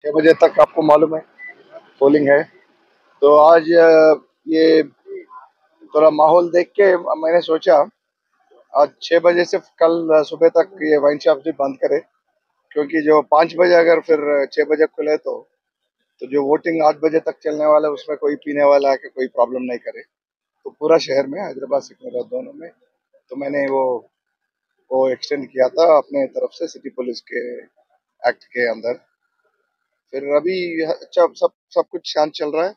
6 बजे तक आपको मालूम है पोलिंग है। तो आज ये थोड़ा माहौल देख के मैंने सोचा आज 6 बजे से कल सुबह तक ये वाइन शॉप भी बंद करे, क्योंकि जो 5 बजे अगर फिर 6 बजे खुले तो जो वोटिंग 8 बजे तक चलने वाला है उसमें कोई पीने वाला है कि कोई प्रॉब्लम नहीं करे। तो पूरा शहर में हैदराबाद सिकंदराबाद दोनों में तो मैंने वो एक्सटेंड किया था अपने तरफ से सिटी पुलिस के एक्ट के अंदर। फिर अभी अच्छा सब सब कुछ शांत चल रहा है,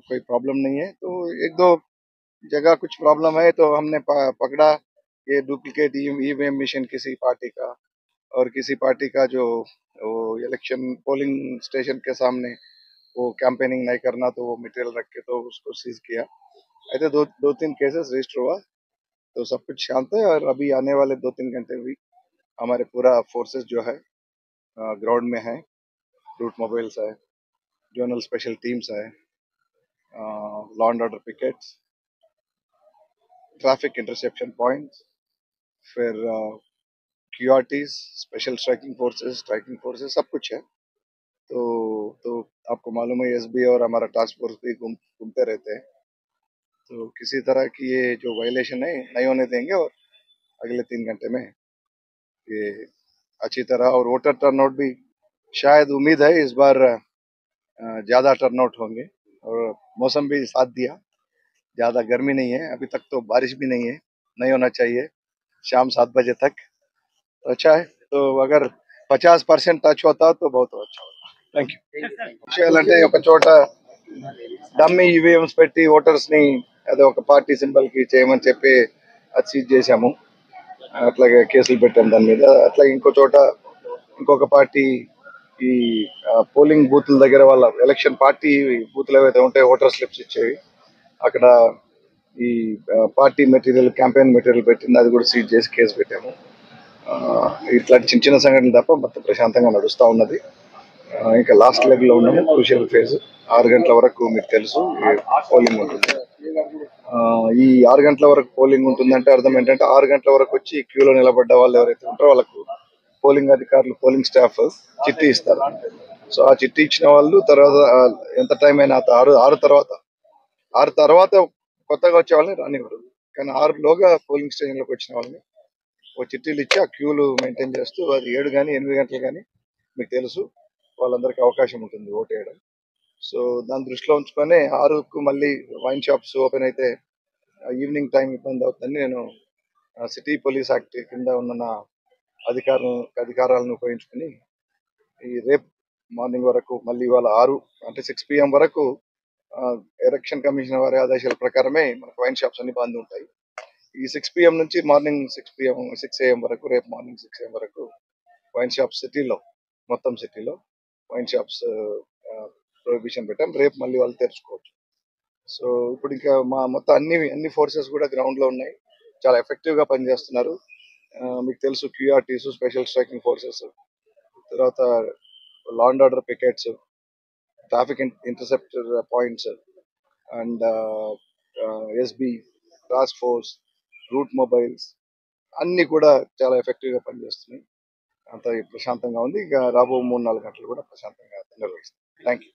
कोई प्रॉब्लम नहीं है। तो एक दो जगह कुछ प्रॉब्लम है तो हमने पकड़ा ये डुप्लीकेट ईवीएम मशीन किसी पार्टी का, और किसी पार्टी का जो वो इलेक्शन पोलिंग स्टेशन के सामने वो कैंपेनिंग नहीं करना तो वो मटेरियल रख के तो उसको सीज किया। ऐसे दो तीन केसेस रजिस्टर हुआ। तो सब कुछ शांत है और अभी आने वाले 2-3 घंटे भी हमारे पूरा फोर्सेस जो है ग्राउंड में है। रूट मोबाइल्स है, जोनल स्पेशल टीम्स है, law and order pickets, traffic interception points, फिर क्यूआरटीज, स्पेशल स्ट्राइकिंग फोर्सेस सब कुछ है। तो आपको मालूम है एसबी और हमारा टास्क फोर्स भी घूमते रहते हैं। तो किसी तरह की ये जो वायलेशन है नहीं होने देंगे, और अगले 3 घंटे में ये अच्छी तरह। और वोटर टर्नआउट भी शायद उम्मीद है इस बार ज्यादा टर्नआउट होंगे, और मौसम भी साथ दिया, ज्यादा गर्मी नहीं है अभी तक, तो बारिश भी नहीं है, नहीं होना चाहिए शाम 7 बजे तक। तो अच्छा है। तो अगर 50% टच होता तो बहुत अच्छा होता। Thank you. చేయాలంటే ఒక చోట డమ్మీ ఈవీఎంస్ పెట్టి ఓటర్స్ ని అదే ఒక పార్టీ సింబల్ కి చేయమని చెప్పి అది సీజ్ చేశాము. అట్లాగే కేసులు పెట్టాం దాని మీద. అట్లాగే ఇంకో చోట ఇంకొక పార్టీ ఈ పోలింగ్ బూత్ల దగ్గర వాళ్ళ ఎలక్షన్ పార్టీ బూత్లు ఏవైతే ఉంటాయో ఓటర్ స్లిప్స్ ఇచ్చేవి, అక్కడ ఈ పార్టీ మెటీరియల్ క్యాంపెయిన్ మెటీరియల్ పెట్టింది, అది కూడా సీజ్ చేసి కేసు పెట్టాము. ఇట్లాంటి చిన్న చిన్న సంఘటనలు తప్ప మొత్తం ప్రశాంతంగా నడుస్తూ ఉన్నది. ఇంకా లాస్ట్ లెగ్ లో ఉన్నాము, క్రూషియల్ ఫేజ్. 6 గంటల వరకు మీకు తెలుసు పోలింగ్ ఉంటుంది. ఈ 6 గంటల వరకు పోలింగ్ ఉంటుందంటే అర్థం ఏంటంటే 6 గంటల వరకు వచ్చి క్యూలో నిలబడ్డ వాళ్ళు ఎవరైతే ఉంటారో వాళ్ళకు పోలింగ్ అధికారులు పోలింగ్ స్టాఫ్ చిట్టి ఇస్తారు. సో ఆ చిట్టి ఇచ్చిన వాళ్ళు తర్వాత ఎంత టైం అయినా ఆరు తర్వాత కొత్తగా వచ్చే వాళ్ళని రానివ్వరు, కానీ 6 లోగా పోలింగ్ స్టేషన్ లోకి వచ్చిన వాళ్ళని ఓ చిట్టీలు ఇచ్చి ఆ క్యూలు మెయింటైన్ చేస్తూ, అది 7 కానీ 8 గంటలు కానీ మీకు తెలుసు వాళ్ళందరికీ అవకాశం ఉంటుంది ఓటు వేయడం. సో దాన్ని దృష్టిలో ఉంచుకొని 6కు మళ్ళీ వైన్ షాప్స్ ఓపెన్ అయితే ఈవినింగ్ టైం ఇబ్బంది అవుతుందని నేను సిటీ పోలీస్ యాక్ట్ కింద ఉన్న నా అధికారాలను ఉపయోగించుకుని ఈ రేపు మార్నింగ్ వరకు మళ్ళీ ఇవాళ 6 అంటే 6 PM వరకు ఎలక్షన్ కమిషన్ వారి ఆదేశాల ప్రకారమే మనకు వైన్ షాప్స్ అన్ని బంద్ ఉంటాయి. ఈ 6 PM నుంచి మార్నింగ్ 6 AM వరకు, రేపు మార్నింగ్ 6 AM వరకు వైన్ షాప్స్ సిటీలో, మొత్తం సిటీలో వైన్ షాప్స్ ప్రొహిబిషన్ పెట్టాం. రేపు మళ్ళీ వాళ్ళు తెరుచుకోవచ్చు. సో ఇప్పుడు ఇంకా మా మొత్తం అన్ని ఫోర్సెస్ కూడా గ్రౌండ్ లో ఉన్నాయి, చాలా ఎఫెక్టివ్ గా పనిచేస్తున్నారు. మీకు తెలుసు క్యూఆర్టీస్, స్పెషల్ స్ట్రైకింగ్ ఫోర్సెస్, తర్వాత law and order pickets, traffic interceptor points, and SB task force, route mobiles అన్ని కూడా చాలా ఎఫెక్టివ్ గా పనిచేస్తున్నాయి. అంత ప్రశాంతంగా ఉంది. ఇంకా రాబో 3-4 గంటలు కూడా ప్రశాంతంగా నిర్వహిస్తాం. Thank you.